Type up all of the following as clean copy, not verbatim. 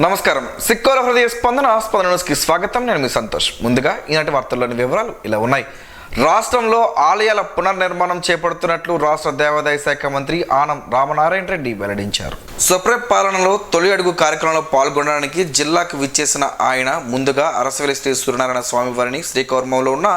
నమస్కారం. సిక్కోల హృదయ స్పందన న్యూస్కి స్వాగతం. నేను మీ సంతోష్. ముందుగా ఈనాటి వార్తల్లోని వివరాలు ఇలా ఉన్నాయి. రాష్ట్రంలో ఆలయాల పునర్నిర్మాణం చేపడుతున్నట్లు రాష్ట్ర దేవాదాయ శాఖ మంత్రి ఆనం రామనారాయణ రెడ్డి వెల్లడించారు. సుప్రీం పాలనలో తొలి అడుగు కార్యక్రమంలో పాల్గొనడానికి జిల్లాకు విచ్చేసిన ఆయన ముందుగా అరసవెల్లి శ్రీ సూర్యనారాయణ స్వామివారిని, శ్రీకౌర్మంలో ఉన్న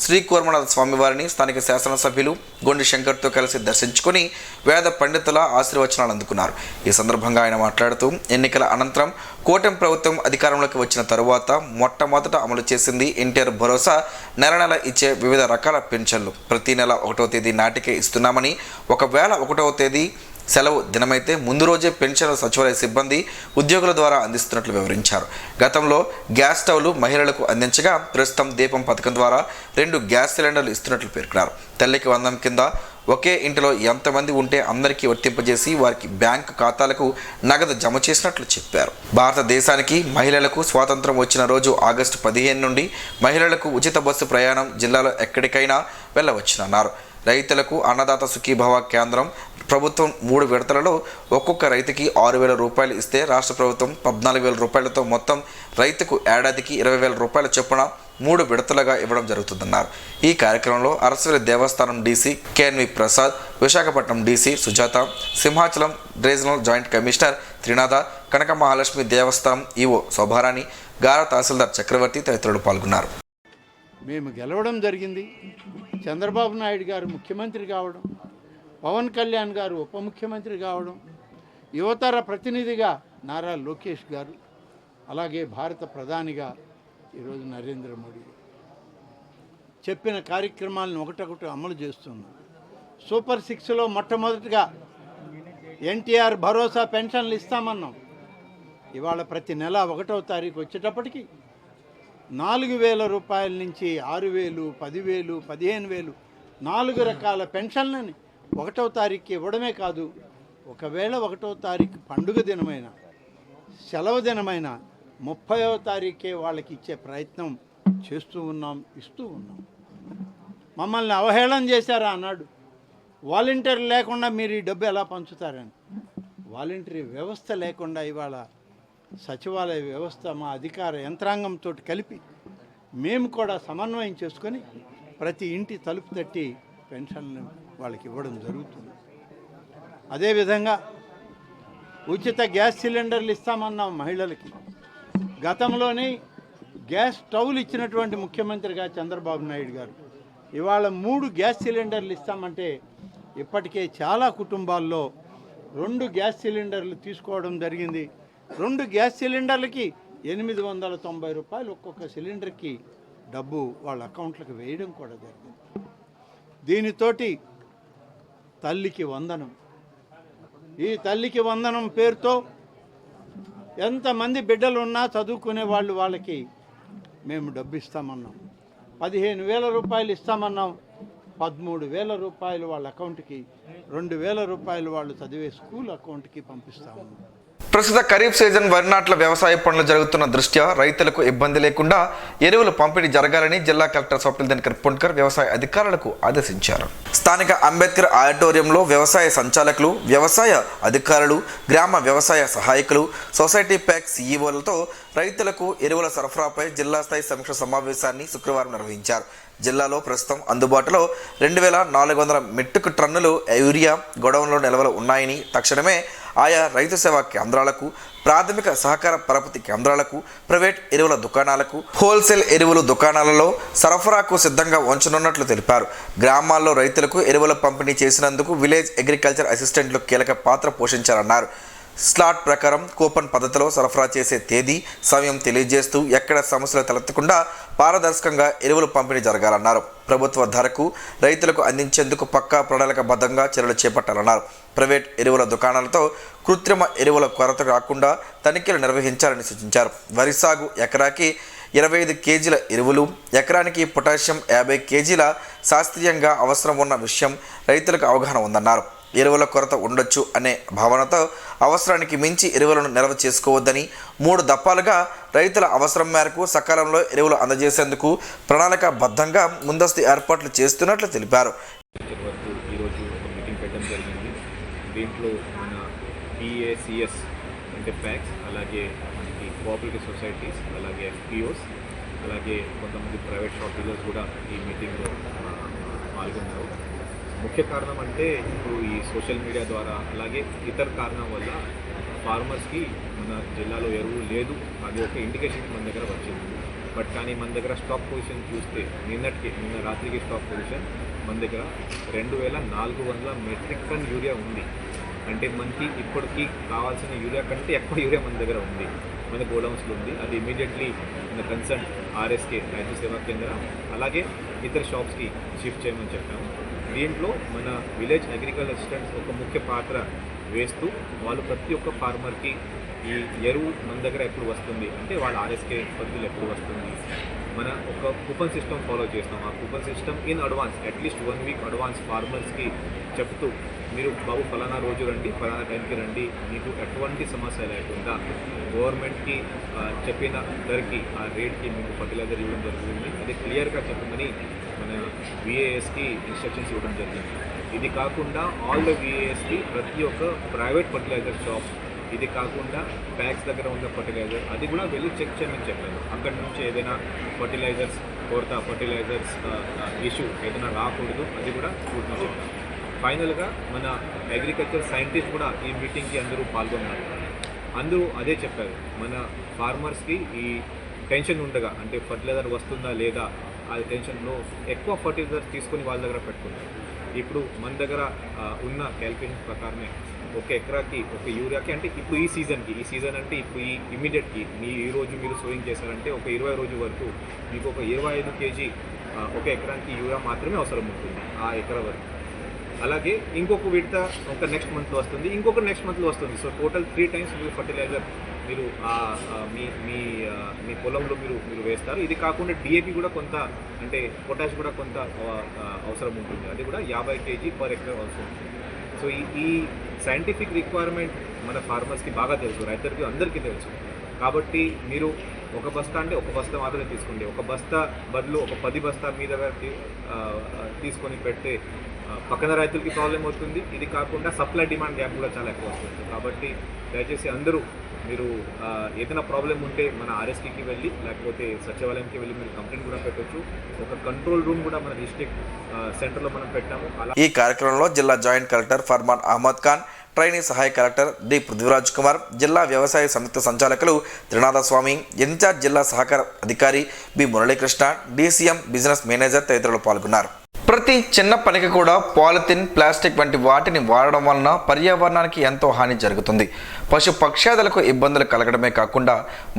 శ్రీ కూర్మనాథ స్వామివారిని స్థానిక శాసనసభ్యులు గొండి శంకర్తో కలిసి దర్శించుకుని వేద పండితుల ఆశీర్వచనాలు అందుకున్నారు. ఈ సందర్భంగా ఆయన మాట్లాడుతూ ఎన్నికల అనంతరం కూటమి ప్రభుత్వం అధికారంలోకి వచ్చిన తరువాత మొట్టమొదట అమలు చేసింది ఎన్టీఆర్ భరోసా. నెల నెల ఇచ్చే వివిధ రకాల పెన్షన్లు ప్రతి నెల 1వ తేదీ నాటికే ఇస్తున్నామని, ఒకవేళ 1వ తేదీ సెలవు దినమైతే ముందు రోజే పెన్షన్ సచివాలయ సిబ్బంది ఉద్యోగుల ద్వారా అందిస్తున్నట్లు వివరించారు. గతంలో గ్యాస్ స్టవ్లు మహిళలకు అందించగా ప్రస్తుతం దీపం పథకం ద్వారా 2 గ్యాస్ సిలిండర్లు ఇస్తున్నట్లు పేర్కొన్నారు. తల్లికి వందనం కింద ఒకే ఇంటిలో ఎంతమంది ఉంటే అందరికీ వర్తింపజేసి వారికి బ్యాంకు ఖాతాలకు నగదు జమ చేసినట్లు చెప్పారు. భారతదేశానికి మహిళలకు స్వాతంత్రం వచ్చిన రోజు ఆగస్టు 15 నుండి మహిళలకు ఉచిత బస్సు ప్రయాణం జిల్లాలో ఎక్కడికైనా వెళ్ళవచ్చునన్నారు. రైతులకు అన్నదాత సుఖీభవ కేంద్రం ప్రభుత్వం 3 విడతలలో ఒక్కొక్క రైతుకి 6,000 రూపాయలు ఇస్తే రాష్ట్ర ప్రభుత్వం 14,000 రూపాయలతో మొత్తం రైతుకు ఏడాదికి 20,000 రూపాయల చొప్పున 3 విడతలుగా ఇవ్వడం జరుగుతుందన్నారు. ఈ కార్యక్రమంలో అరసవెల్లి దేవస్థానం DC KNV Prasad, Visakhapatnam DC Sujatha, Simhachalam regional joint commissioner Trinatha, Kanaka Mahalakshmi దేవస్థానం ఈవో శోభారాణి, గార తహసీల్దార్ చక్రవర్తి తదితరులు పాల్గొన్నారు. మేము గెలవడం జరిగింది. చంద్రబాబు నాయుడు గారు ముఖ్యమంత్రి కావడం, పవన్ కళ్యాణ్ గారు ఉప ముఖ్యమంత్రి కావడం, యువతర ప్రతినిధిగా నారా లోకేష్ గారు, అలాగే భారత ప్రధానిగా ఈరోజు నరేంద్ర మోడీ చెప్పిన కార్యక్రమాలను ఒకటొకటి అమలు చేస్తున్నాం. సూపర్ 6లో మొట్టమొదటిగా ఎన్టీఆర్ భరోసా పెన్షన్లు ఇస్తామన్నాం. ఇవాళ ప్రతి నెల 1వ తారీఖు వచ్చేటప్పటికి 4,000 రూపాయల నుంచి 6,000, 10,000, 15,000 4 రకాల పెన్షన్లని 1వ తారీఖుకి ఇవ్వడమే కాదు, ఒకవేళ 1వ తారీఖు పండుగ దినమైన, సెలవు దినమైన 30వ తారీఖే వాళ్ళకి ఇచ్చే ప్రయత్నం చేస్తూ ఉన్నాం, ఇస్తూ ఉన్నాం. మమ్మల్ని అవహేళన చేశారా అన్నాడు. వాలంటీర్ లేకుండా మీరు ఈ డబ్బు ఎలా పంచుతారని. వాలంటరీ వ్యవస్థ లేకుండా ఇవాళ సచివాలయ వ్యవస్థ మా అధికార యంత్రాంగంతో కలిపి మేము కూడా సమన్వయం చేసుకొని ప్రతి ఇంటి తలుపు తట్టి పెన్షన్లు వాళ్ళకి ఇవ్వడం జరుగుతుంది. అదేవిధంగా ఉచిత గ్యాస్ సిలిండర్లు ఇస్తామన్నాం మహిళలకి. గతంలోనే గ్యాస్ స్టవ్లు ఇచ్చినటువంటి ముఖ్యమంత్రిగా చంద్రబాబు నాయుడు గారు ఇవాళ 3 గ్యాస్ సిలిండర్లు ఇస్తామంటే ఇప్పటికే చాలా కుటుంబాల్లో 2 గ్యాస్ సిలిండర్లు తీసుకోవడం జరిగింది. 2 గ్యాస్ సిలిండర్లకి 890 రూపాయలు ఒక్కొక్క సిలిండర్కి డబ్బు వాళ్ళ అకౌంట్లకు వేయడం కూడా జరిగింది. దీనితోటి తల్లికి వందనం, ఈ తల్లికి వందనం పేరుతో ఎంతమంది బిడ్డలు ఉన్నా చదువుకునే వాళ్ళు వాళ్ళకి మేము డబ్బు ఇస్తామన్నాం. 15,000 రూపాయలు ఇస్తామన్నాం. 13,000 రూపాయలు వాళ్ళ అకౌంట్కి, 2,000 రూపాయలు వాళ్ళు చదివే స్కూల్ అకౌంట్కి పంపిస్తామన్నాం. ప్రస్తుత ఖరీఫ్ సీజన్ వరి నాట్ల వ్యవసాయ పనులు జరుగుతున్న దృష్ట్యా రైతులకు ఇబ్బంది లేకుండా ఎరువులు పంపిణీ జరగాలని జిల్లా కలెక్టర్ స్వప్నిల్ దినకర్ పుణ్కర్ వ్యవసాయ అధికారులకు ఆదేశించారు. స్థానిక అంబేద్కర్ ఆడిటోరియంలో వ్యవసాయ సంచాలకులు, వ్యవసాయ అధికారులు, గ్రామ వ్యవసాయ సహాయకులు, సొసైటీ ప్యాక్ సీఈఓలతో రైతులకు ఎరువుల సరఫరాపై జిల్లా స్థాయి సమీక్ష సమావేశాన్ని శుక్రవారం నిర్వహించారు. జిల్లాలో ప్రస్తుతం అందుబాటులో 2,400 మెట్రిక్ టన్నులు యూరియా గొడవన్లో నిల్వలు ఉన్నాయని, తక్షణమే ఆయా రైతు సేవా కేంద్రాలకు, ప్రాథమిక సహకార పరపతి కేంద్రాలకు, ప్రైవేట్ ఎరువుల దుకాణాలకు, హోల్సేల్ ఎరువులు దుకాణాలలో సరఫరాకు సిద్ధంగా ఉంచనున్నట్లు తెలిపారు. గ్రామాల్లో రైతులకు ఎరువుల పంపిణీ చేసినందుకు విలేజ్ అగ్రికల్చర్ అసిస్టెంట్లు కీలక పాత్ర పోషించారన్నారు. స్లాట్ ప్రకారం కూపన్ పద్ధతిలో సరఫరా చేసే తేదీ, సమయం తెలియజేస్తూ ఎక్కడ సమస్యలు తలెత్తకుండా పారదర్శకంగా ఎరువులు పంపిణీ జరగాలన్నారు. ప్రభుత్వ ధరకు రైతులకు అందించేందుకు పక్కా ప్రణాళికబద్ధంగా చర్యలు చేపట్టాలన్నారు. ప్రైవేట్ ఎరువుల దుకాణాలతో కృత్రిమ ఎరువుల కొరత రాకుండా తనిఖీలు నిర్వహించాలని సూచించారు. వరి సాగు ఎకరాకి 25 కేజీల ఎరువులు, ఎకరానికి పొటాషియం 50 కేజీల శాస్త్రీయంగా అవసరం ఉన్న విషయం రైతులకు అవగాహన ఉందన్నారు. ఎరువుల కొరత ఉండొచ్చు అనే భావనతో అవసరానికి మించి ఎరువులను నిల్వ చేసుకోవద్దని, 3 దప్పాలుగా రైతుల అవసరం మేరకు సకాలంలో ఎరువులు అందజేసేందుకు ప్రణాళికాబద్ధంగా ముందస్తు ఏర్పాట్లు చేస్తున్నట్లు తెలిపారు. దీంట్లో మన PACS అంటే ప్యాక్స్, అలాగే మనకి కోఆపరేటివ్ సొసైటీస్, అలాగే ఎఫ్పిఓస్, అలాగే కొంతమంది ప్రైవేట్ షాప్ డీలర్స్ కూడా ఈ మీటింగ్లో పాల్గొన్నారు. ముఖ్య కారణం అంటే ఇప్పుడు ఈ సోషల్ మీడియా ద్వారా అలాగే ఇతర కారణం వల్ల ఫార్మర్స్కి మన జిల్లాలో ఎరువు లేదు, అది ఒక ఇండికేషన్ మన దగ్గర వచ్చింది. బట్ కానీ మన దగ్గర స్టాక్ పొజిషన్ చూస్తే నిన్న రాత్రికి స్టాక్ పొజిషన్ మన దగ్గర 2400 మెట్రిక్ టన్ యూరియా ఉంది. అంటే మనకి ఇప్పటికీ కావాల్సిన యూరియా కంటే ఎక్కువ యూరియా మన దగ్గర ఉంది, మన గోడౌన్స్లో ఉంది. అది ఇమీడియట్లీ మన కన్సర్న్ ఆర్ఎస్కే రైతు సేవా కేంద్ర అలాగే ఇతర షాప్స్కి షిఫ్ట్ చేయమని చెప్పాము. దీంట్లో మన విలేజ్ అగ్రికల్చర్ అసిస్టెంట్స్ ఒక ముఖ్య పాత్ర వేస్తూ వాళ్ళు ప్రతి ఒక్క ఫార్మర్కి ఈ ఎరువు మన దగ్గర ఎప్పుడు వస్తుంది అంటే వాళ్ళ ఆర్ఎస్కే పద్ధతులు ఎప్పుడు వస్తుంది, మన ఒక కూపన్ సిస్టమ్ ఫాలో చేస్తాం. ఆ coupon system in advance at least 1 week advance ఫార్మర్స్కి చెప్తూ మీరు బాబు ఫలానా రోజు రండి, ఫలానా టైంకి రండి, మీకు ఎటువంటి సమస్య లేకుండా గవర్నమెంట్కి చెప్పిన ధరకి ఆ రేట్కి మీకు ఫర్టిలైజర్ ఇవ్వడం జరుగుతుంది. అది క్లియర్గా చెప్పమని మన విఏఎస్కి ఇన్స్ట్రక్షన్స్ ఇవ్వడం జరిగింది. ఇది కాకుండా ఆల్ ద విఏఎస్కి ప్రతి ఒక్క ప్రైవేట్ ఫర్టిలైజర్ షాప్, ఇది కాకుండా బ్యాగ్స్ దగ్గర ఉన్న ఫర్టిలైజర్ అది కూడా వెళ్ళి చెక్ చేయమని చెప్పాను. అక్కడి నుంచి ఏదైనా ఫర్టిలైజర్స్ కొరత, ఫర్టిలైజర్స్ ఇష్యూ ఏదైనా రాకూడదు, అది కూడా చూడమని చెప్పాను. ఫైనల్గా మన అగ్రికల్చర్ సైంటిస్ట్ కూడా ఈ మీటింగ్కి అందరూ పాల్గొన్నారు. అందరూ అదే చెప్పారు, మన ఫార్మర్స్కి ఈ టెన్షన్ ఉండగా అంటే ఫర్టిలైజర్ వస్తుందా లేదా ఆ టెన్షన్లో ఎక్కువ ఫర్టిలైజర్స్ తీసుకొని వాళ్ళ దగ్గర పెట్టుకున్నారు. ఇప్పుడు మన దగ్గర ఉన్న క్యాల్కులేషన్ ప్రకారమే ఒక ఎకరాకి ఒక యూరియాకి అంటే ఇప్పుడు ఈ సీజన్ అంటే ఇప్పుడు ఈ ఇమీడియట్కి ఈ రోజు మీరు సోయింగ్ చేశారంటే ఒక 20 రోజు వరకు మీకు ఒక 25 కేజీ ఒక ఎకరానికి యూరియా మాత్రమే అవసరం ఉంటుంది ఆ ఎకరా వరకు. అలాగే ఇంకొక విడత ఒక నెక్స్ట్ మంత్లో వస్తుంది, ఇంకొక నెక్స్ట్ మంత్లో వస్తుంది. సో టోటల్ 3 టైమ్స్ మీరు ఫర్టిలైజర్ మీరు మీ పొలంలో మీరు వేస్తారు. ఇది కాకుండా డిఏపి కూడా కొంత అంటే పొటాష్ కూడా కొంత అవసరం ఉంటుంది, అది కూడా 50 కేజీ పర్ ఎకర్ అవసరం ఉంటుంది. సో ఈ సైంటిఫిక్ రిక్వైర్మెంట్ మన ఫార్మర్స్కి బాగా తెలుసు, రైతులకి అందరికీ తెలుసు. కాబట్టి మీరు ఒక బస్తా అంటే ఒక బస్తా మాత్రమే తీసుకోండి, ఒక బస్తా బదులు ఒక 10 బస్తా మీ దగ్గర తీసుకొని పెడితే పక్కన రైతులకి ప్రాబ్లం అవుతుంది. ఇది కాకుండా సప్లై డిమాండ్ గ్యాప్ కూడా చాలా ఎక్కువ వస్తుంది. కాబట్టి దయచేసి అందరూ మీరు ఏదైనా ప్రాబ్లం ఉంటే మన ఆర్ఎస్టీకి వెళ్ళి లేకపోతే సచివాలయంకి వెళ్ళి మీరు కంప్లైంట్ కూడా పెట్టవచ్చు. ఒక కంట్రోల్ రూమ్ కూడా మన డిస్ట్రిక్ట్ సెంటర్లో మనం పెట్టాము. ఈ కార్యక్రమంలో జిల్లా joint collector Farman Ahmed Khan, trainee సహాయ కలెక్టర్ డి పృథ్వీరాజ్ కుమార్, జిల్లా వ్యవసాయ సంయుక్త సంచాలకులు త్రినాథస్వామి, ఇన్ఛార్జ్ జిల్లా సహకార అధికారి B Muralikrishna, DCM business manager తదితరులు పాల్గొన్నారు. ప్రతి చిన్న పనికి కూడా పాలిథిన్, ప్లాస్టిక్ వంటి వాటిని వాడడం వలన పర్యావరణానికి ఎంతో హాని జరుగుతుంది. పశు పక్షాదులకు ఇబ్బందులు కలగడమే కాకుండా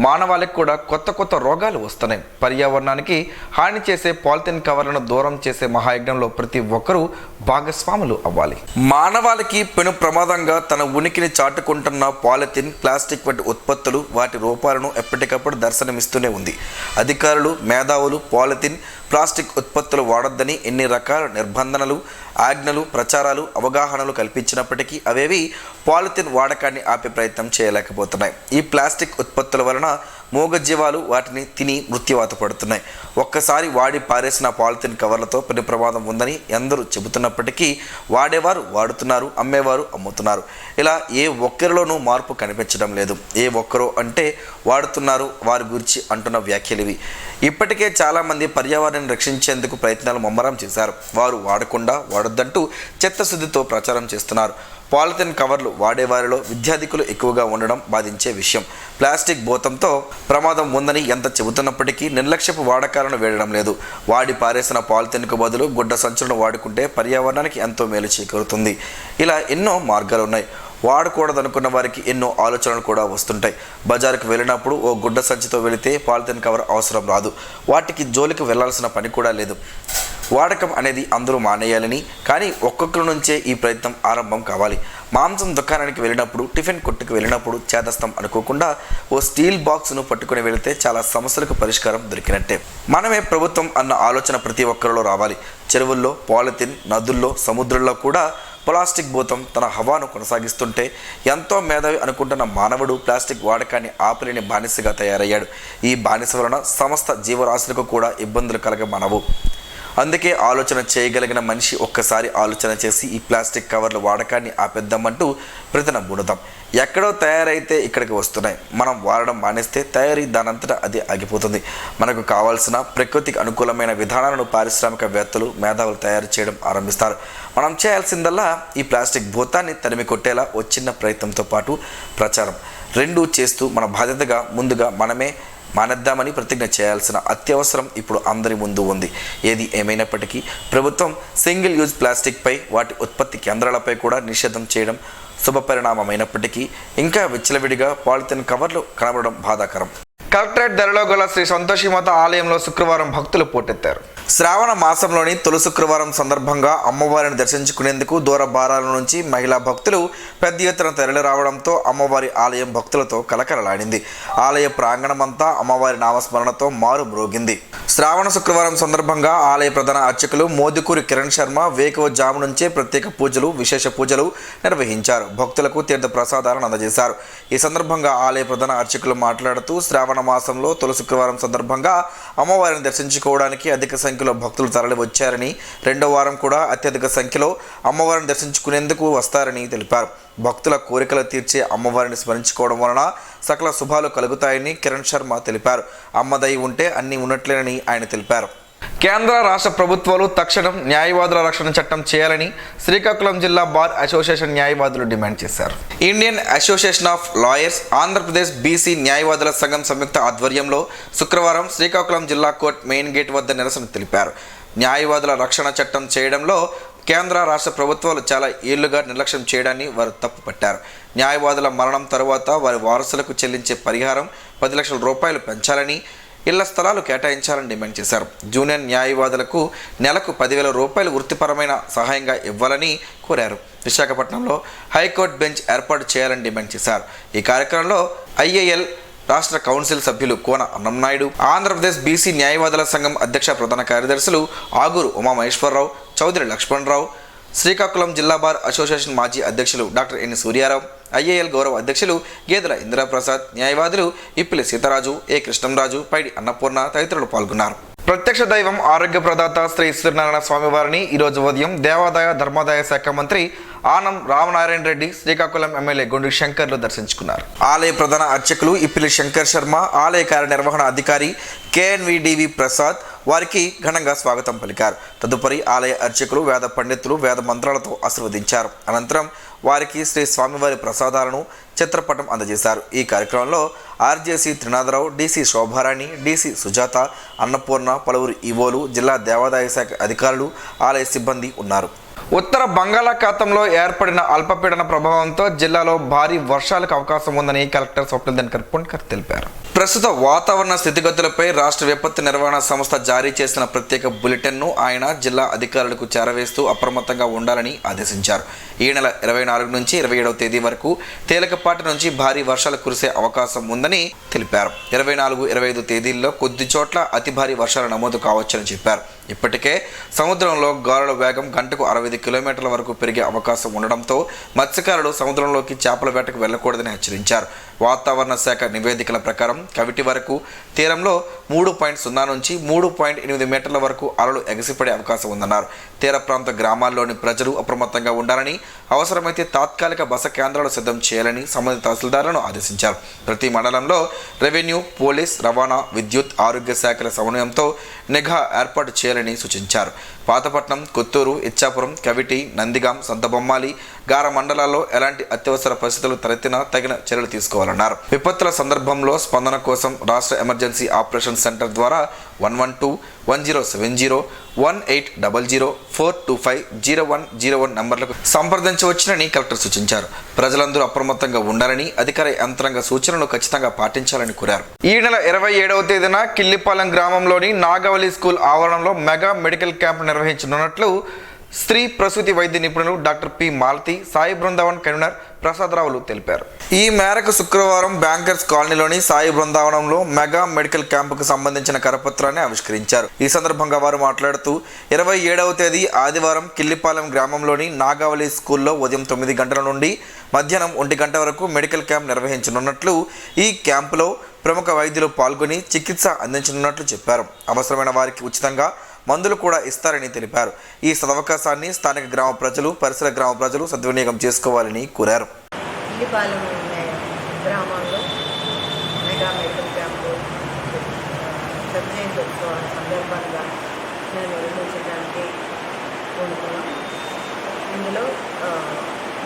మానవాళికి కూడా కొత్త రోగాలు వస్తున్నాయి. పర్యావరణానికి హాని చేసే పాలిథిన్ కవర్లను దూరం చేసే మహాయజ్ఞంలో ప్రతి ఒక్కరూ భాగస్వాములు అవ్వాలి. మానవాళికి పెను ప్రమాదంగా తన ఉనికిని చాటుకుంటున్న పాలిథిన్, ప్లాస్టిక్ వంటి ఉత్పత్తులు వాటి రూపాలను ఎప్పటికప్పుడు దర్శనమిస్తూనే ఉంది. అధికారులు, మేధావులు పాలిథిన్, ప్లాస్టిక్ ఉత్పత్తులు వాడొద్దని ఎన్ని రకాల నిర్బంధనలు, ఆజ్ఞలు, ప్రచారాలు, అవగాహనలు కల్పించినప్పటికీ అవేవి పాలిథిన్ వాడకాన్ని ఆపే ప్రయత్నం చేయలేకపోతున్నాయి. ఈ ప్లాస్టిక్ ఉత్పత్తుల వలన మూగజీవాలు వాటిని తిని మృత్యువాత పడుతున్నాయి. ఒక్కసారి వాడి పారేసిన పాలిథిన్ కవర్లతో పెను ప్రమాదం ఉందని అందరూ చెబుతున్నప్పటికీ వాడేవారు వాడుతున్నారు, అమ్మేవారు అమ్ముతున్నారు. ఇలా ఏ ఒక్కరిలోనూ మార్పు కనిపించడం లేదు. ఏ ఒక్కరో అంటే వాడుతున్నారు వారి గురించి అంటున్న వ్యాఖ్యలివి. ఇప్పటికే చాలామంది పర్యావరణాన్ని రక్షించేందుకు ప్రయత్నాలు ముమ్మరం చేశారు. వారు వాడకుండా వాడొద్దంటూ చిత్తశుద్ధితో ప్రచారం చేస్తున్నారు. పాలిథిన్ కవర్లు వాడేవారిలో విద్యార్థికులు ఎక్కువగా ఉండడం బాధించే విషయం. ప్లాస్టిక్ భూతంతో ప్రమాదం ఉందని ఎంత చెబుతున్నప్పటికీ నిర్లక్ష్యపు వాడకాలను వేయడం లేదు. వాడి పారేసిన పాలిథిన్కు బదులు గుడ్డ సంచులను వాడుకుంటే పర్యావరణానికి ఎంతో మేలు చేకూరుతుంది. ఇలా ఎన్నో మార్గాలు ఉన్నాయి. వాడకూడదనుకున్న వారికి ఎన్నో ఆలోచనలు కూడా వస్తుంటాయి. బజారుకు వెళ్ళినప్పుడు ఓ గుడ్డ సంచితో వెళితే పాలిథిన్ కవర్ అవసరం రాదు. వాటికి జోలికి వెళ్లాల్సిన పని కూడా లేదు. వాడకం అనేది అందరూ మానేయాలని, కానీ ఒక్కొక్కరి నుంచే ఈ ప్రయత్నం ఆరంభం కావాలి. మాంసం దుకాణానికి వెళ్ళినప్పుడు, టిఫిన్ కొట్టుకు వెళ్ళినప్పుడు చేదస్తం అనుకోకుండా ఓ స్టీల్ బాక్స్ను పట్టుకుని వెళితే చాలా సమస్యలకు పరిష్కారం దొరికినట్టే. మనమే ప్రభుత్వం అన్న ఆలోచన ప్రతి ఒక్కరిలో రావాలి. చెరువుల్లో పాలిథిన్, నదుల్లో, సముద్రంలో కూడా ప్లాస్టిక్ భూతం తన హవాను కొనసాగిస్తుంటే ఎంతో మేధావి అనుకుంటున్న మానవుడు ప్లాస్టిక్ వాడకాన్ని ఆపలేని బానిసగా తయారయ్యాడు. ఈ బానిస వలన సమస్త జీవరాశులకు కూడా ఇబ్బందులు కలగమనవు. అందుకే ఆలోచన చేయగలిగిన మనిషి ఒక్కసారి ఆలోచన చేసి ఈ ప్లాస్టిక్ కవర్ల వాడకాన్ని ఆపేద్దామంటూ ప్రతిన బుణుదాం. ఎక్కడో తయారైతే ఇక్కడికి వస్తున్నాయి. మనం వాడడం మానేస్తే తయారీ దానంతటా అది ఆగిపోతుంది. మనకు కావాల్సిన ప్రకృతికి అనుకూలమైన విధానాలను పారిశ్రామికవేత్తలు మేధావులు తయారు చేయడం ఆరంభిస్తారు. మనం చేయాల్సిందల్లా ఈ ప్లాస్టిక్ భూతాన్ని తరిమి కొట్టేలా ఓ చిన్న ప్రయత్నంతో పాటు ప్రచారం రెండూ చేస్తూ మన బాధ్యతగా ముందుగా మనమే మానేద్దామని ప్రతిజ్ఞ చేయాల్సిన అత్యవసరం ఇప్పుడు అందరి ముందు ఉంది. ఏది ఏమైనప్పటికీ ప్రభుత్వం సింగిల్ యూజ్ ప్లాస్టిక్పై వాటి ఉత్పత్తి కేంద్రాలపై కూడా నిషేధం చేయడం శుభపరిణామమైనప్పటికీ ఇంకా విచ్చలవిడిగా పాలిథిన్ కవర్లు కనబడడం బాధాకరం. కలెక్టరేట్ ధరలో గల శ్రీ సంతోషిమాత ఆలయంలో శుక్రవారం భక్తులు పోటెత్తారు. శ్రావణ మాసంలోని తొలి శుక్రవారం సందర్భంగా అమ్మవారిని దర్శించుకునేందుకు దూర భారాల నుంచి మహిళా భక్తులు పెద్ద ఎత్తున తరలి రావడంతో అమ్మవారి ఆలయం భక్తులతో కలకలలాడింది. ఆలయ ప్రాంగణమంతా అమ్మవారి నామస్మరణతో మారు మ్రోగింది. శ్రావణ శుక్రవారం సందర్భంగా ఆలయ ప్రధాన అర్చకులు మోదుకూరి కిరణ్ శర్మ వేకువజాము నుంచే ప్రత్యేక పూజలు విశేష పూజలు నిర్వహించారు. భక్తులకు తీర్థ ప్రసాదాలను అందజేశారు. ఈ సందర్భంగా ఆలయ ప్రధాన అర్చకులు మాట్లాడుతూ శ్రావణ మాసంలో తొలి శుక్రవారం సందర్భంగా అమ్మవారిని దర్శించుకోవడానికి అధిక సంఖ్యలో భక్తులు తరలి వచ్చారని, రెండో వారం కూడా అత్యధిక సంఖ్యలో అమ్మవారిని దర్శించుకునేందుకు వస్తారని తెలిపారు. భక్తుల కోరికలు తీర్చే అమ్మవారిని స్మరించుకోవడం వలన సకల శుభాలు కలుగుతాయని కిరణ్ శర్మ తెలిపారు. అమ్మదై ఉంటే అన్నీ ఉన్నట్లేనని ఆయన తెలిపారు. కేంద్ర రాష్ట్ర ప్రభుత్వాలు తక్షణం న్యాయవాదుల రక్షణ చట్టం చేయాలని శ్రీకాకుళం జిల్లా బార్ అసోసియేషన్ న్యాయవాదులు డిమాండ్ చేశారు. Indian association of lawyers, Andhra Pradesh BC న్యాయవాదుల సంఘం సంయుక్త ఆధ్వర్యంలో శుక్రవారం శ్రీకాకుళం జిల్లా కోర్టు మెయిన్ గేట్ వద్ద నిరసన తెలిపారు. న్యాయవాదుల రక్షణ చట్టం చేయడంలో కేంద్ర రాష్ట్ర ప్రభుత్వాలు చాలా ఏళ్లుగా నిర్లక్ష్యం చేయడాన్ని వారు తప్పుపట్టారు. న్యాయవాదుల మరణం తరువాత వారి వారసులకు చెల్లించే పరిహారం 10 లక్షల రూపాయలు పెంచాలని, ఇళ్ల స్థలాలు కేటాయించాలని డిమాండ్ చేశారు. జూనియర్ న్యాయవాదులకు నెలకు 10,000 రూపాయలు వృత్తిపరమైన సహాయంగా ఇవ్వాలని కోరారు. విశాఖపట్నంలో హైకోర్టు బెంచ్ ఏర్పాటు చేయాలని డిమాండ్ చేశారు. ఈ కార్యక్రమంలో ఐఏఎల్ రాష్ట్ర కౌన్సిల్ సభ్యులు కోన అన్నంనాయుడు, ఆంధ్రప్రదేశ్ బీసీ న్యాయవాదుల సంఘం అధ్యక్ష ప్రధాన కార్యదర్శులు ఆగూరు ఉమామహేశ్వరరావు, చౌదరి లక్ష్మణరావు, శ్రీకాకుళం జిల్లా బార్ అసోసియేషన్ మాజీ అధ్యక్షులు డాక్టర్ ఎన్ సూర్యారావు, ఐఏఎల్ గౌరవ అధ్యక్షులు గేదెల ఇందిరాప్రసాద్, న్యాయవాదులు ఇప్పిలి సీతారాజు, ఏ కృష్ణంరాజు, పైడి అన్నపూర్ణ తదితరులు పాల్గొన్నారు. ప్రత్యక్ష దైవం ఆరోగ్య ప్రదాత శ్రీ సూర్యనారాయణ స్వామివారిని ఈరోజు ఉదయం దేవాదాయ ధర్మాదాయ శాఖ మంత్రి ఆనం రామనారాయణ రెడ్డి, శ్రీకాకుళం ఎమ్మెల్యే గుండు శంకర్లు దర్శించుకున్నారు. ఆలయ ప్రధాన అర్చకులు ఇప్పిలి శంకర్ శర్మ, ఆలయ కార్యనిర్వహణ అధికారి కేఎన్విడివి ప్రసాద్ వారికి ఘనంగా స్వాగతం పలికారు. తదుపరి ఆలయ అర్చకులు వేద పండితులు వేద మంత్రాలతో ఆశీర్వదించారు. అనంతరం వారికి శ్రీ స్వామివారి ప్రసాదాలను చిత్రపటం అందజేశారు. ఈ కార్యక్రమంలో RJC Trinatha Rao, DC Shobharani, DC Sujatha, Annapurna, పలువురు ఈవోలు, జిల్లా దేవాదాయ శాఖ అధికారులు, ఆలయ సిబ్బంది ఉన్నారు. ఉత్తర బంగాళాఖాతంలో ఏర్పడిన అల్పపీడన ప్రభావంతో జిల్లాలో భారీ వర్షాలకు అవకాశం ఉందని కలెక్టర్ స్వప్నిల్ దినకర్ పుణ్కర్ తెలిపారు. ప్రస్తుత వాతావరణ స్థితిగతులపై రాష్ట్ర విపత్తు నిర్వహణ సంస్థ జారీ చేసిన ప్రత్యేక బులెటిన్ను ఆయన జిల్లా అధికారులకు చేరవేస్తూ అప్రమత్తంగా ఉండాలని ఆదేశించారు. ఈ నెల 24 నుంచి 27వ తేదీ వరకు తేలికపాటి నుంచి భారీ వర్షాలు కురిసే అవకాశం ఉందని తెలిపారు. 24, 25 తేదీల్లో కొద్ది చోట్ల అతి భారీ వర్షాలు నమోదు కావచ్చని చెప్పారు. ఇప్పటికే సముద్రంలో గాలుల వేగం గంటకు 60 కిలోమీటర్ల వరకు పెరిగే అవకాశం ఉండడంతో మత్స్యకారులు సముద్రంలోకి చేపల వేటకు వెళ్లకూడదని హెచ్చరించారు. వాతావరణ శాఖ నివేదికల ప్రకారం కవిటి వరకు తీరంలో 3.0 నుంచి 3.8 మీటర్ల వరకు అలలు ఎగసిపడే అవకాశం ఉందన్నారు. తీర ప్రాంత గ్రామాల్లోని ప్రజలు అప్రమత్తంగా ఉండాలని, అవసరమైతే తాత్కాలిక బస కేంద్రాలు సిద్ధం చేయాలని సంబంధిత తహసీల్దార్లను ఆదేశించారు. ప్రతి మండలంలో రెవెన్యూ, పోలీస్, రవాణా, విద్యుత్, ఆరోగ్య శాఖల సమన్వయంతో నిఘా ఏర్పాటు చేయాలని సూచించారు. పాతపట్నం, కొత్తూరు, ఇచ్చాపురం, కవిటి, నందిగాం, సంతబొమ్మాలి, గార మండలాల్లో ఎలాంటి అత్యవసర పరిస్థితులు తలెత్తినా తగిన చర్యలు తీసుకోవాలన్నారు. విపత్తుల సందర్భంలో స్పందన కోసం రాష్ట్ర ఎమర్జెన్సీ ఆపరేషన్ సెంటర్ ద్వారా 112, 1070, 1800, 425-0101 నంబర్లకు సంప్రదించవచ్చునని కలెక్టర్ సూచించారు. ప్రజలందరూ అప్రమత్తంగా ఉండాలని, అధికార యంత్రాంగ సూచనలు ఖచ్చితంగా పాటించాలని కోరారు. ఈ నెల 27వ తేదీన కిల్లిపాలెం గ్రామంలోని నాగవల్లి స్కూల్ ఆవరణలో మెగా మెడికల్ క్యాంప్ నిర్వహించనున్నట్లు స్త్రీ ప్రసూతి వైద్య నిపుణులు doctor P Malathi, Sai Brindavan convener ప్రసాదరావులు తెలిపారు. ఈ మేరకు శుక్రవారం బ్యాంకర్స్ కాలనీలోని సాయి బృందావనంలో మెగా మెడికల్ క్యాంపుకు సంబంధించిన కరపత్రాన్ని ఆవిష్కరించారు. ఈ సందర్భంగా వారు మాట్లాడుతూ 27వ తేదీ ఆదివారం కిల్లిపాలెం గ్రామంలోని నాగావళి స్కూల్లో ఉదయం 9 గంటల నుండి మధ్యాహ్నం 1 గంట వరకు మెడికల్ క్యాంప్ నిర్వహించనున్నట్లు, ఈ క్యాంపులో ప్రముఖ వైద్యులు పాల్గొని చికిత్స అందించనున్నట్లు చెప్పారు. అవసరమైన వారికి ఉచితంగా మందులు కూడా ఇస్తారని తెలిపారు. ఈ సదవకాశాన్ని స్థానిక గ్రామ ప్రజలు, పరిసర గ్రామ ప్రజలు సద్వినియోగం చేసుకోవాలని కోరారు. ఇల్లిపాలెం గ్రామంలో మెగా మెడికల్ క్యాంపు ఉత్సవం సందర్భంగా నేను నిర్వహించడానికి కోరుకున్నాం. ఇందులో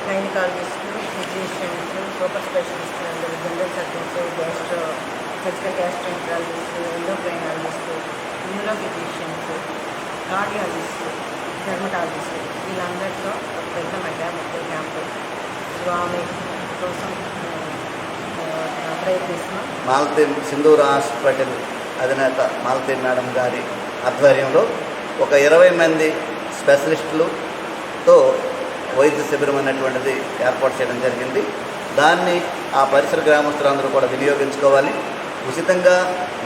గైనకాలజిస్టులు, ఫిజిషియన్స్, సూపర్ స్పెషలిస్టులు అందరూ, general surgeons, surgical gastroenterologist, endocrinologist, immuno physicians, cardiologist, dermatologist వీళ్ళందరితో ఒక పెద్ద మెగా మెడికల్ క్యాంపు స్వామి కోసం ప్రయత్నిస్తున్నాం. మాలతీ సింధూర హాస్పిటల్ అధినేత మాలతీ మేడం గారి ఆధ్వర్యంలో ఒక 20 మంది స్పెషలిస్టులతో వైద్య శిబిరం అనేటువంటిది ఏర్పాటు చేయడం జరిగింది. దాన్ని ఆ పరిసర గ్రామస్తులందరూ కూడా వినియోగించుకోవాలి. ఉచితంగా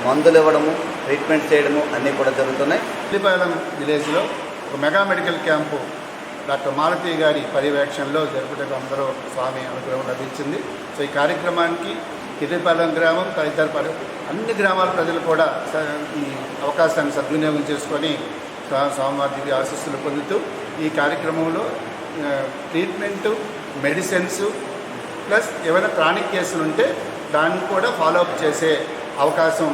మందులు ఇవ్వడము, ట్రీట్మెంట్ చేయడము అన్నీ కూడా జరుగుతున్నాయి. ఇల్లిపాలెం విలేజ్లో ఒక mega medical camp doctor Malati గారి పర్యవేక్షణలో జరుపుటకు అందరూ స్వామి అనుగ్రహం లభించింది. సో ఈ కార్యక్రమానికి ఇల్లిపాలెం గ్రామం తదితర అన్ని గ్రామాల ప్రజలు కూడా ఈ అవకాశాన్ని సద్వినియోగం చేసుకొని స్వామివారికి ఆశీస్సులు పొందుతూ ఈ కార్యక్రమంలో ట్రీట్మెంటు, మెడిసిన్స్ ప్లస్ ఏమైనా క్రానిక్ కేసులు ఉంటే దాన్ని కూడా ఫాలోఅప్ చేసే అవకాశం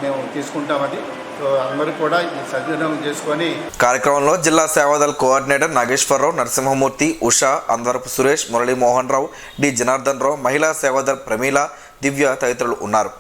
మేము తీసుకుంటామది. సో అందరూ కూడా ఈ సద్వినియోగం చేసుకొని కార్యక్రమంలో జిల్లా సేవాదళ కోఆర్డినేటర్ నాగేశ్వరరావు, నరసింహమూర్తి, ఉషా, అందరపు సురేష్, మురళీమోహన్ రావు, డి జనార్దన్ రావు, మహిళా సేవాదళ ప్రమీల, దివ్య తదితరులు ఉన్నారు.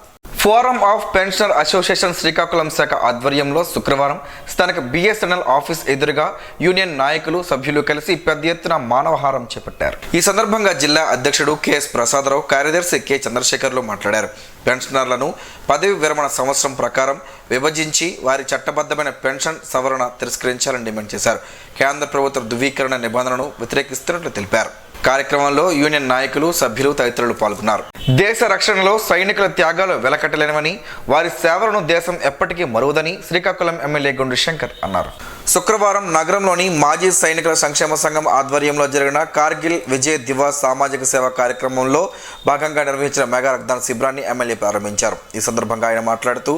Forum of pensioner association Srikakulam శాఖ ఆధ్వర్యంలో శుక్రవారం స్థానిక బిఎస్ఎన్ఎల్ ఆఫీస్ ఎదురుగా యూనియన్ నాయకులు, సభ్యులు కలిసి పెద్ద ఎత్తున మానవహారం చేపట్టారు. ఈ సందర్భంగా జిల్లా అధ్యక్షుడు కెఎస్ ప్రసాదరావు, కార్యదర్శి కె చంద్రశేఖర్లు మాట్లాడారు. పెన్షనర్లను పదవి విరమణ సంవత్సరం ప్రకారం విభజించి వారి చట్టబద్ధమైన పెన్షన్ సవరణ తిరస్కరించాలని డిమాండ్ చేశారు. కేంద్ర ప్రభుత్వ ధృవీకరణ నిబంధనలను వ్యతిరేకిస్తున్నట్లు తెలిపారు. కార్యక్రమంలో యూనియన్ నాయకులు, సభ్యులు తదితరులు పాల్గొన్నారు. దేశ రక్షణలో సైనికుల త్యాగాలు వెలకట్టలేనివని, వారి సేవలను దేశం ఎప్పటికీ మరువదని శ్రీకాకుళం ఎమ్మెల్యే గుండు శంకర్ అన్నారు. శుక్రవారం నగరంలోని మాజీ సైనికుల సంక్షేమ సంఘం ఆధ్వర్యంలో జరిగిన కార్గిల్ విజయ్ దివాస్ సామాజిక సేవా కార్యక్రమంలో భాగంగా నిర్వహించిన మెగా రక్తదాన శిబిరాన్ని ఎమ్మెల్యే ప్రారంభించారు. ఈ సందర్భంగా ఆయన మాట్లాడుతూ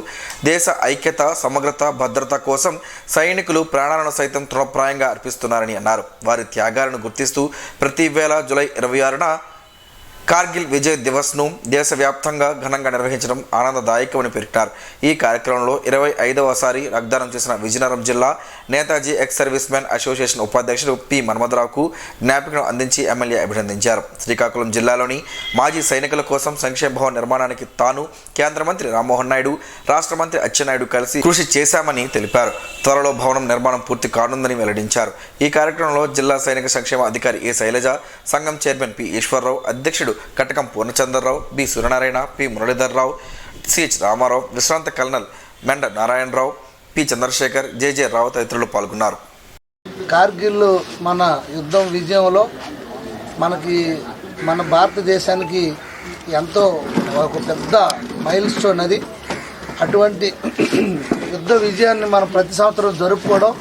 దేశ ఐక్యత, సమగ్రత, భద్రత కోసం సైనికులు ప్రాణాలను సైతం తృణప్రాయంగా అర్పిస్తున్నారని అన్నారు. వారి త్యాగాలను గుర్తిస్తూ ప్రతి వేళ జూలై 26న కార్గిల్ విజయ్ దివస్ను దేశవ్యాప్తంగా ఘనంగా నిర్వహించడం ఆనందదాయకమని పేర్కొన్నారు. ఈ కార్యక్రమంలో 25వసారి రక్తదానం చేసిన విజయనగరం జిల్లా Netaji ex service men association ఉపాధ్యక్షుడు పి మన్మథరావుకు జ్ఞాపికను అందించి ఎమ్మెల్యే అభినందించారు. శ్రీకాకుళం జిల్లాలోని మాజీ సైనికుల కోసం సంక్షేమ భవన్ నిర్మాణానికి తాను, కేంద్ర మంత్రి రామ్మోహన్ నాయుడు, రాష్ట్ర మంత్రి అచ్చెన్నాయుడు కలిసి కృషి చేశామని తెలిపారు. త్వరలో భవనం నిర్మాణం పూర్తి కానుందని వెల్లడించారు. ఈ కార్యక్రమంలో జిల్లా సైనిక సంక్షేమ అధికారి ఏ శైలజ, సంఘం చైర్మన్ పి ఈశ్వరరావు, అధ్యక్షుడు Katakam Purnachandrarao, B Suryanarayana, P Muralidharrao, CH Ramarao, విశ్రాంత colonel Menda Narayanarao, P Chandrasekhar, JJ Rao తదితరులు పాల్గొన్నారు. కార్గిల్ మన యుద్ధం విజయంలో మన భారతదేశానికి ఎంతో ఒక పెద్ద మైల్ స్టోన్ అది. అటువంటి యుద్ధ విజయాన్ని మనం ప్రతి సంవత్సరం జరుపుకోవడం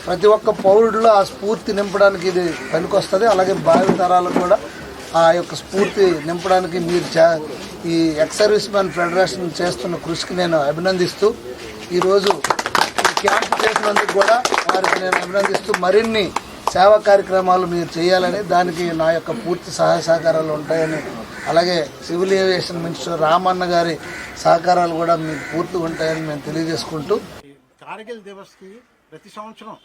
ప్రతి ఒక్క పౌరుడిలో ఆ స్ఫూర్తి నింపడానికి ఇది పనికొస్తుంది. అలాగే భావితరాలకు కూడా ఆ యొక్క స్ఫూర్తి నింపడానికి మీరు ఈ ఎక్స్ సర్వీస్ మ్యాన్ ఫెడరేషన్ చేస్తున్న కృషికి నేను అభినందిస్తూ, ఈరోజు ఈ క్యాంప్ చేసినందుకు కూడా వారికి నేను అభినందిస్తూ, మరిన్ని సేవా కార్యక్రమాలు మీరు చేయాలని, దానికి నా యొక్క పూర్తి సహాయ సహకారాలు ఉంటాయని, అలాగే సివిల్ ఏవియేషన్ మినిస్టర్ రామన్న గారి సహకారాలు కూడా మీకు పూర్తిగా ఉంటాయని మేము తెలియజేసుకుంటూ, కార్గిల్ దివస్కి ప్రతి సంవత్సరం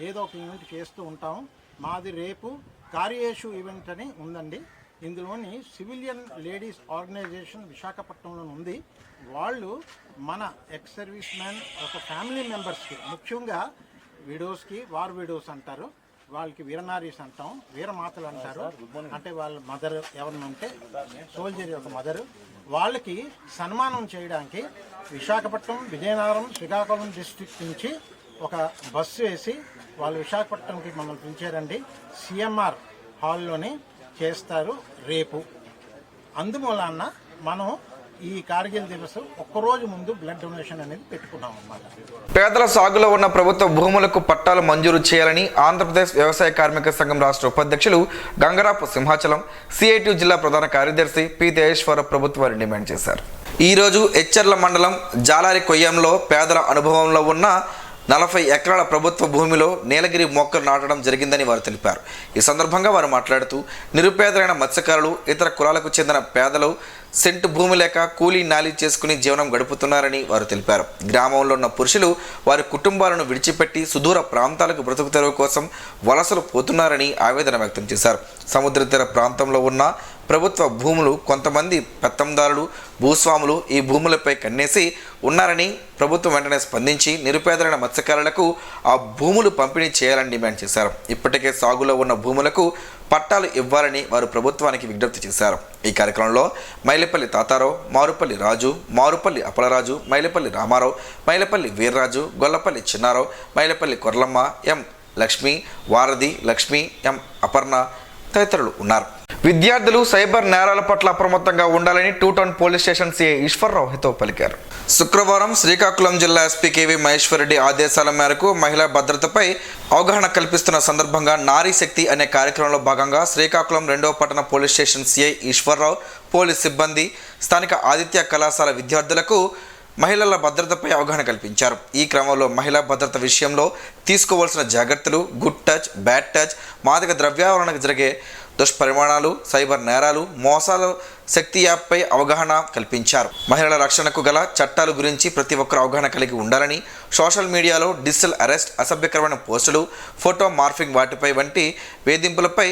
ఏదో ఒక ఈవెంట్ చేస్తూ ఉంటాం. మాది రేపు కార్యేషు ఈవెంట్ అని ఉందండి. ఇందులోని సివిలియన్ లేడీస్ ఆర్గనైజేషన్ విశాఖపట్నంలో ఉంది. వాళ్ళు మన ఎక్స్ సర్వీస్ మ్యాన్ ఒక ఫ్యామిలీ మెంబర్స్కి, ముఖ్యంగా విడోస్కి, వార్ విడోస్ అంటారు, వాళ్ళకి వీరనారీస్ అంటాం, వీరమాతలు అంటారు. అంటే వాళ్ళ మదర్ ఎవరిని ఉంటే సోల్జర్ యొక్క మదరు, వాళ్ళకి సన్మానం చేయడానికి విశాఖపట్నం, విజయనగరం, శ్రీకాకుళం డిస్ట్రిక్ట్ నుంచి ఒక బస్సు వేసి వాళ్ళు విశాఖపట్నంకి మమ్మల్ని పిలిచారండి. సిఎంఆర్ హాల్లోనే చేస్తారు రేపు. అందుమూలన మనం ఈ కార్గిల్ దివస్ ఒక్కరోజు ముందు బ్లడ్ డొనేషన్ అనేది పెట్టుకున్నాం అన్నమాట. పేదల సాగులో ఉన్న ప్రభుత్వ భూములకు పట్టాలు మంజూరు చేయాలని ఆంధ్రప్రదేశ్ వ్యవసాయ కార్మిక సంఘం రాష్ట్ర ఉపాధ్యక్షులు గంగరాపు సింహాచలం, సిఐటి జిల్లా ప్రధాన కార్యదర్శి పి తేజేశ్వర ప్రభుత్వాన్ని డిమాండ్ చేశారు. ఈరోజు ఎచ్చర్ల మండలం జాలారి కొయ్యంలో పేదల అనుభవంలో ఉన్న 40 ఎకరాల ప్రభుత్వ భూమిలో నీలగిరి మొక్కలు నాటడం జరిగిందని వారు తెలిపారు. ఈ సందర్భంగా వారు మాట్లాడుతూ నిరుపేదలైన మత్స్యకారులు, ఇతర కులాలకు చెందిన పేదలు సెంటు భూమి లేక కూలీ నాలి చేసుకుని జీవనం గడుపుతున్నారని వారు తెలిపారు. గ్రామంలో ఉన్న పురుషులు వారి కుటుంబాలను విడిచిపెట్టి సుదూర ప్రాంతాలకు బ్రతుకు తెరువు కోసం వలసలు పోతున్నారని ఆవేదన వ్యక్తం చేశారు. సముద్ర తీర ప్రాంతంలో ఉన్న ప్రభుత్వ భూములు కొంతమంది పెత్తందారులు, భూస్వాములు ఈ భూములపై కన్నేసి ఉన్నారని ప్రభుత్వం వెంటనే స్పందించి నిరుపేదలైన మత్స్యకారులకు ఆ భూములు పంపిణీ చేయాలని డిమాండ్ చేశారు. ఇప్పటికే సాగులో ఉన్న భూములకు పట్టాలు ఇవ్వాలని వారు ప్రభుత్వానికి విజ్ఞప్తి చేశారు. ఈ కార్యక్రమంలో మైలపల్లి తాతారావు, మారుపల్లి రాజు, మారుపల్లి అప్పలరాజు, మైలపల్లి రామారావు, మైలపల్లి వీర్రాజు, గొల్లపల్లి చిన్నారావు, మైలపల్లి కొర్లమ్మ, ఎం లక్ష్మి, వారధి లక్ష్మి, ఎం అపర్ణ తదితరులు ఉన్నారు. విద్యార్థులు సైబర్ నేరాల పట్ల అప్రమత్తంగా ఉండాలని 2 town police station CI Eswar Rao హితవు పలికారు. శుక్రవారం శ్రీకాకుళం జిల్లా ఎస్పీ కేవీ మహేశ్వరరెడ్డి ఆదేశాల మేరకు మహిళా భద్రతపై అవగాహన కల్పిస్తున్న సందర్భంగా నారీ శక్తి అనే కార్యక్రమంలో భాగంగా శ్రీకాకుళం 2వ పట్టణ police station CI Eswar Rao, police సిబ్బంది, స్థానిక ఆదిత్య కళాశాల విద్యార్థులకు మహిళల భద్రతపై అవగాహన కల్పించారు. ఈ క్రమంలో మహిళా భద్రత విషయంలో తీసుకోవాల్సిన జాగ్రత్తలు, గుడ్ టచ్, బ్యాడ్ టచ్, మాదక ద్రవ్యావరణకు జరిగే దుష్పరిమాణాలు, సైబర్ నేరాలు, మోసాలు, శక్తి యాప్పై అవగాహన కల్పించారు. మహిళల రక్షణకు గల చట్టాల గురించి ప్రతి ఒక్కరు అవగాహన కలిగి ఉండాలని, సోషల్ మీడియాలో డిజిటల్ అరెస్ట్, అసభ్యకరమైన పోస్టులు, ఫోటో మార్ఫింగ్ వాటిపై వంటి వేధింపులపై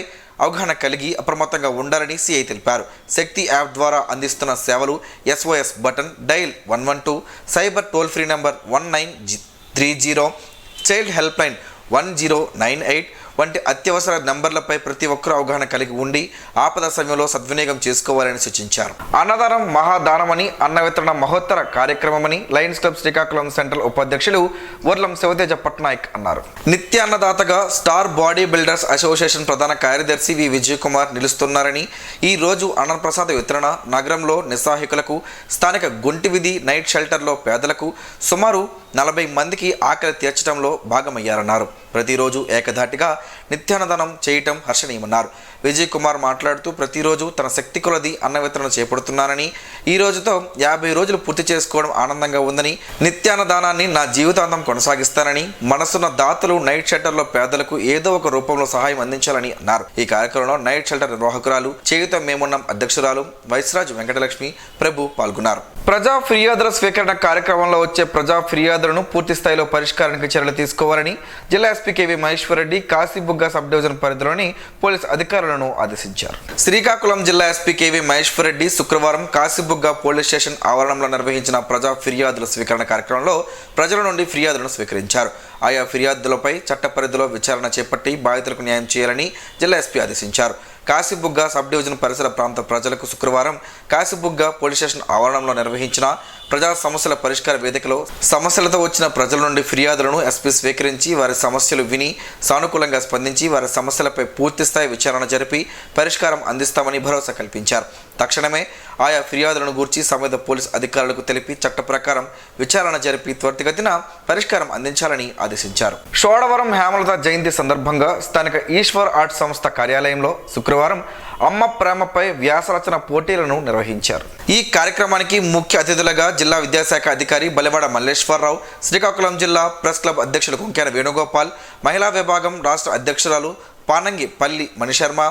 అవగాహన కలిగి అప్రమత్తంగా ఉండాలని సిఐ తెలిపారు. శక్తి యాప్ ద్వారా అందిస్తున్న సేవలు SOS button, dial 112, cyber toll free number 1930, child helpline 1098 వంటి అత్యవసర నంబర్లపై ప్రతి ఒక్కరూ అవగాహన కలిగి ఉండి ఆపద సమయంలో సద్వినియోగం చేసుకోవాలని సూచించారు. అన్నదానం మహాదానమని, అన్న వితరణ మహోత్తర కార్యక్రమమని లయన్స్ క్లబ్ శ్రీకాకుళం సెంట్రల్ ఉపాధ్యక్షులు వర్లం శివతేజ పట్నాయక్ అన్నారు. నిత్య అన్నదాతగా స్టార్ బాడీ బిల్డర్స్ అసోసియేషన్ ప్రధాన కార్యదర్శి వి విజయ్ కుమార్ నిలుస్తున్నారని, ఈ రోజు అన్నప్రసాద వితరణ నగరంలో నిస్సహాయకులకు, స్థానిక గుంటి విధి నైట్ షెల్టర్లో పేదలకు సుమారు 40 మందికి ఆకలి తీర్చడంలో భాగమయ్యారన్నారు. ప్రతిరోజు ఏకధాటిగా నిత్యాన్నదానం చేయటం హర్షణీయమన్నారు. విజయ్ కుమార్ మాట్లాడుతూ ప్రతిరోజు తన శక్తి కొలది అన్న వితరణ చేపడుతున్నానని, ఈ రోజుతో 50 రోజులు పూర్తి చేసుకోవడం ఆనందంగా ఉందని, నిత్యాన్నదానాన్ని నా జీవితాంతం కొనసాగిస్తానని, మనసున్న దాతలు నైట్ షెల్టర్లో పేదలకు ఏదో ఒక రూపంలో సహాయం అందించాలని అన్నారు. ఈ కార్యక్రమంలో నైట్ షెల్టర్ నిర్వాహకురాలు, చేయుత మేమున్నం అధ్యక్షురాలు వైస్రాజ్ వెంకటలక్ష్మి ప్రభు పాల్గొన్నారు. ప్రజా ఫిర్యాదుల స్వీకరణ కార్యక్రమంలో వచ్చే ప్రజా ఫిర్యాదులను పూర్తి స్థాయిలో పరిష్కారానికి చర్యలు తీసుకోవాలని జిల్లా SP KV Maheshwar Reddy Kashibugga sub division పరిధిలోని పోలీస్ అధికారులను ఆదేశించారు. శ్రీకాకుళం జిల్లా ఎస్పీ కేవీ మహేశ్వరరెడ్డి శుక్రవారం కాశీబుగ్గ పోలీస్ స్టేషన్ ఆవరణంలో నిర్వహించిన ప్రజా ఫిర్యాదుల స్వీకరణ కార్యక్రమంలో ప్రజల నుండి ఫిర్యాదులను స్వీకరించారు. ఆయా ఫిర్యాదులపై చట్ట పరిధిలో విచారణ చేపట్టి బాధితులకు న్యాయం చేయాలని జిల్లా ఎస్పీ ఆదేశించారు. కాశీబుగ్గ సబ్ డివిజన్ పరిసర ప్రాంత ప్రజలకు శుక్రవారం కాశీబుగ్గ పోలీస్ స్టేషన్ ఆవరణంలో నిర్వహించిన ప్రజా సమస్యల పరిష్కార వేదికలో సమస్యలతో వచ్చిన ప్రజల నుండి ఫిర్యాదులను ఎస్పీ స్వీకరించి వారి సమస్యలు విని సానుకూలంగా స్పందించి వారి సమస్యలపై పూర్తిస్థాయి విచారణ జరిపి పరిష్కారం అందిస్తామని భరోసా కల్పించారు. తక్షణమే ఆయా ఫిర్యాదులను గూర్చి సంబంధిత పోలీస్ అధికారులకు తెలిపి చట్ట ప్రకారం విచారణ జరిపి త్వరితగతిన పరిష్కారం అందించాలని ఆదేశించారు. షోడవరం హేమలత జయంతి సందర్భంగా స్థానిక ఈశ్వర్ ఆర్ట్స్ సంస్థ కార్యాలయంలో శుక్రవారం అమ్మ ప్రేమపై వ్యాసరచన పోటీలను నిర్వహించారు. ఈ కార్యక్రమానికి ముఖ్య అతిథులుగా జిల్లా విద్యాశాఖ అధికారి బలివాడ మల్లేశ్వరరావు, శ్రీకాకుళం జిల్లా ప్రెస్ క్లబ్ అధ్యక్షులు కుంకేన వేణుగోపాల్, మహిళా విభాగం రాష్ట్ర అధ్యక్షురాలు పానంగి పల్లి మణిశర్మ,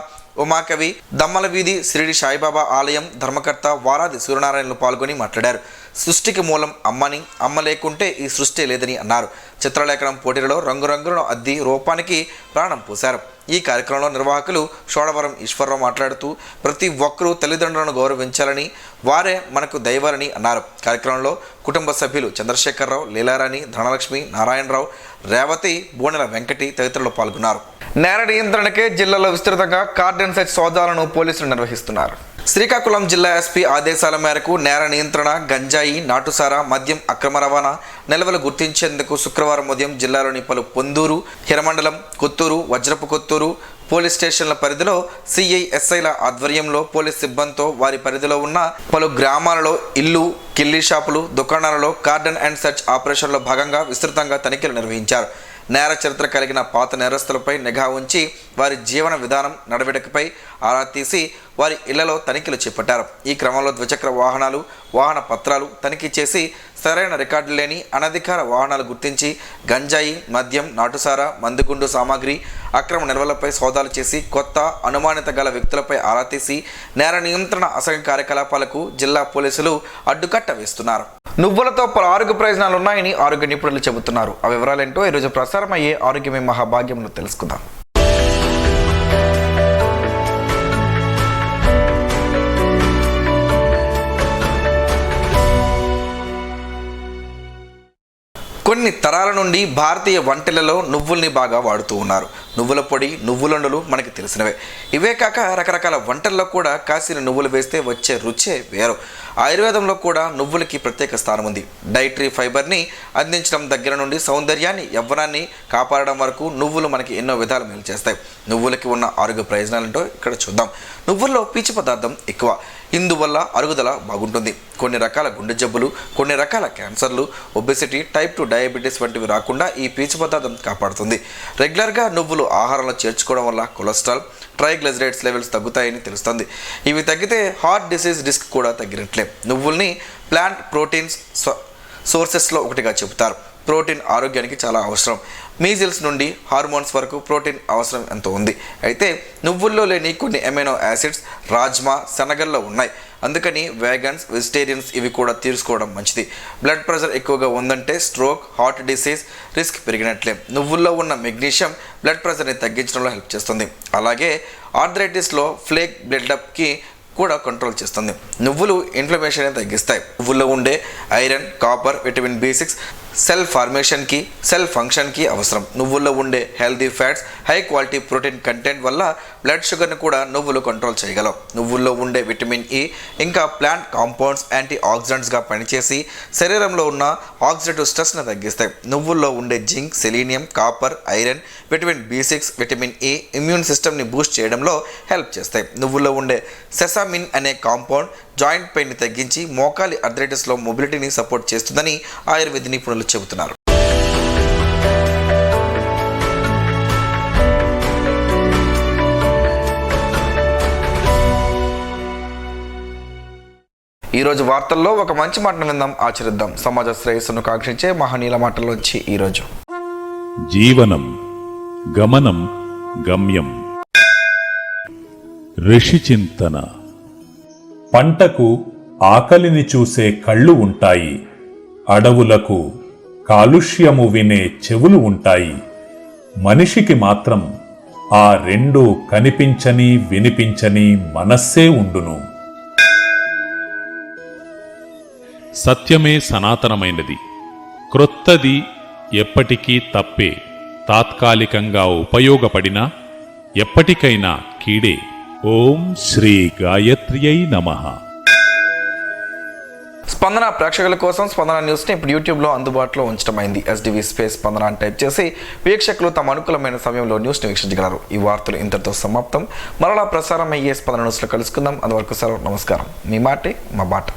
ఉమాకవి, దమ్మల వీధి శ్రీడి సాయిబాబా ఆలయం ధర్మకర్త వారాది సూర్యనారాయణలు పాల్గొని మాట్లాడారు. సృష్టికి మూలం అమ్మని, అమ్మ లేకుంటే ఈ సృష్టి లేదని అన్నారు. చిత్రలేఖనం పోటీలలో రంగురంగులను అద్ది రూపానికి ప్రాణం పోశారు. ఈ కార్యక్రమంలో నిర్వాహకులు షోడవరం ఈశ్వరరావు మాట్లాడుతూ ప్రతి ఒక్కరూ తల్లిదండ్రులను గౌరవించాలని, వారే మనకు దైవాలని అన్నారు. కార్యక్రమంలో కుటుంబ సభ్యులు చంద్రశేఖరరావు, లీలారాణి, ధనలక్ష్మి, నారాయణరావు, రేవతి, బోనెల వెంకటి తదితరులు పాల్గొన్నారు. నేర నియంత్రణకే జిల్లాలో విస్తృతంగా కార్డన్ సెర్చ్ సోదాలను పోలీసులు నిర్వహిస్తున్నారు. శ్రీకాకుళం జిల్లా ఎస్పీ ఆదేశాల మేరకు నేర నియంత్రణ, గంజాయి, నాటుసారా, మద్యం అక్రమ రవాణా నిల్వలు గుర్తించేందుకు శుక్రవారం ఉదయం జిల్లాలోని పలు పొందూరు, హిరమండలం, కొత్తూరు, వజ్రపు కొత్తూరు పోలీస్ స్టేషన్ల పరిధిలో సిఐ ఎస్ఐల ఆధ్వర్యంలో పోలీస్ సిబ్బందితో వారి పరిధిలో ఉన్న పలు గ్రామాలలో ఇల్లు, కిల్లీ షాపులు, దుకాణాలలో కార్డన్ అండ్ సెర్చ్ ఆపరేషన్లో భాగంగా విస్తృతంగా తనిఖీలు నిర్వహించారు. నేర చరిత్ర కలిగిన పాత నేరస్తులపై నిఘా ఉంచి వారి జీవన విధానం నడవడికపై ఆరా తీసి వారి ఇళ్లలో తనిఖీలు చేపట్టారు. ఈ క్రమంలో ద్విచక్ర వాహనాలు, వాహన పత్రాలు తనిఖీ చేసి సరైన రికార్డు లేని అనధికార వాహనాలు గుర్తించి గంజాయి, మద్యం, నాటుసారా, మందుగుండు సామాగ్రి, అక్రమ నిల్వలపై సోదాలు చేసి కొత్త అనుమానిత గల వ్యక్తులపై ఆరా తీసి నేర నియంత్రణ అసంఘ కార్యకలాపాలకు జిల్లా పోలీసులు అడ్డుకట్ట వేస్తున్నారు. నువ్వులతో పలు ఆరోగ్య ప్రయోజనాలు ఉన్నాయని ఆరోగ్య నిపుణులు చెబుతున్నారు. ఆ వివరాలేంటో ఈరోజు ప్రసారమయ్యే ఆరోగ్యమే మహాభాగ్యంలో తెలుసుకుందాం. కొన్ని తరాల నుండి భారతీయ వంటలలో నువ్వుల్ని బాగా వాడుతూ ఉన్నారు. నువ్వుల పొడి, నువ్వులుండలు మనకి తెలిసినవే. ఇవే కాక రకరకాల వంటల్లో కూడా కాసిన నువ్వులు వేస్తే వచ్చే రుచే వేరు. ఆయుర్వేదంలో కూడా నువ్వులకి ప్రత్యేక స్థానం ఉంది. డైటరీ ఫైబర్ని అందించడం దగ్గర నుండి సౌందర్యాన్ని, యవ్వనాన్ని కాపాడడం వరకు నువ్వులు మనకి ఎన్నో విధాలు మేలు చేస్తాయి. నువ్వులకి ఉన్న ఆరోగ్య ప్రయోజనాలంటో ఇక్కడ చూద్దాం. నువ్వుల్లో పీచు పదార్థం ఎక్కువ. ఇందువల్ల అరుగుదల బాగుంటుంది. కొన్ని రకాల గుండె జబ్బులు, కొన్ని రకాల క్యాన్సర్లు, ఒబెసిటీ, టైప్ 2 డయాబెటీస్ వంటివి రాకుండా ఈ పీచు పదార్థం కాపాడుతుంది. రెగ్యులర్గా నువ్వులు ఆహారంలో చేర్చుకోవడం వల్ల కొలెస్ట్రాల్, ట్రైగ్లిజరైడ్స్ లెవెల్స్ తగ్గుతాయని తెలుస్తుంది. ఇవి తగ్గితే హార్ట్ డిసీజ్ రిస్క్ కూడా తగ్గినట్లే. నువ్వుల్ని ప్లాంట్ ప్రోటీన్స్ సోర్సెస్లో ఒకటిగా చెబుతారు. ప్రోటీన్ ఆరోగ్యానికి చాలా అవసరం. మీజిల్స్ నుండి హార్మోన్స్ వరకు ప్రోటీన్ అవసరం ఎంతో ఉంది. అయితే నువ్వుల్లో లేని కొన్ని అమైనో యాసిడ్స్ రాజ్మా, శనగల్లో ఉన్నాయి. అందుకని వేగన్స్, వెజిటేరియన్స్ ఇవి కూడా తీసుకోవడం మంచిది. బ్లడ్ ప్రెషర్ ఎక్కువగా ఉందంటే స్ట్రోక్, హార్ట్ డిసీజ్ రిస్క్ పెరిగినట్లే. నువ్వుల్లో ఉన్న మెగ్నీషియం బ్లడ్ ప్రెషర్ని తగ్గించడంలో హెల్ప్ చేస్తుంది. అలాగే ఆర్థరైటిస్లో ఫ్లేక్ బిల్డప్కి కూడా కంట్రోల్ చేస్తుంది. నువ్వులు ఇన్ఫ్లమేషన్ తగ్గిస్తాయి. నువ్వుల్లో ఉండే iron, copper, vitamin B6 cell ఫార్మేషన్కి, సెల్ ఫంక్షన్కి అవసరం. నువ్వుల్లో ఉండే healthy fats, high quality protein content వల్ల బ్లడ్ షుగర్ని కూడా నువ్వులు కంట్రోల్ చేయగలవు. నువ్వుల్లో ఉండే విటమిన్ E ఇంకా ప్లాంట్ కాంపౌండ్స్ యాంటీ ఆక్సిడెంట్స్గా పనిచేసి శరీరంలో ఉన్న ఆక్సిడేటివ్ స్ట్రెస్ని తగ్గిస్తాయి. నువ్వుల్లో ఉండే zinc, selenium, copper, iron, vitamin B6, vitamin E immune సిస్టమ్ని బూస్ట్ చేయడంలో హెల్ప్ చేస్తాయి. నువ్వుల్లో ఉండే సెసామిన్ అనే కాంపౌండ్ జాయింట్ పెయిన్ని తగ్గించి మోకాలి ఆర్థరైటిస్లో మొబిలిటీని సపోర్ట్ చేస్తుందని ఆయుర్వేద నిపుణులు చెబుతున్నారు. ఈరోజు వార్తల్లో ఒక మంచి మాటను విందాం, ఆచరిద్దాం. సమాజ శ్రేయస్సును కాంక్షించే మహనీయుల మాటల్లోంచి ఈరోజు. జీవనం గమనం గమ్యం. ఋషి చింతన. పంటకు ఆకలిని చూసే కళ్ళు ఉంటాయి, అడవులకు కాలుష్యము వినే చెవులు ఉంటాయి. మనిషికి మాత్రం ఆ రెండు కనిపించని వినిపించని మనస్సే ఉండును. సత్యమే సనాతనమైనది. క్రొత్తది ఎప్పటికీ తప్పే. తాత్కాలికంగా ఉపయోగపడినా ఎప్పటికైనా కీడే. ఓం శ్రీ గాయత్ర్యై నమః. స్పందన ప్రేక్షకుల కోసం స్పందన న్యూస్ని ఇప్పుడు యూట్యూబ్లో అందుబాటులో ఉంచడమైంది. SDV స్పేస్ స్పందన అని టైప్ చేసి వీక్షకులు తమ అనుకూలమైన సమయంలో న్యూస్ని వీక్షించగలరు. ఈ వార్తలు ఇంతటితో సమాప్తం. మరలా ప్రసారం అయ్యే స్పందన న్యూస్లో కలుసుకుందాం. అంతవరకు సెలవు. నమస్కారం. మీ మాటే మా బాట.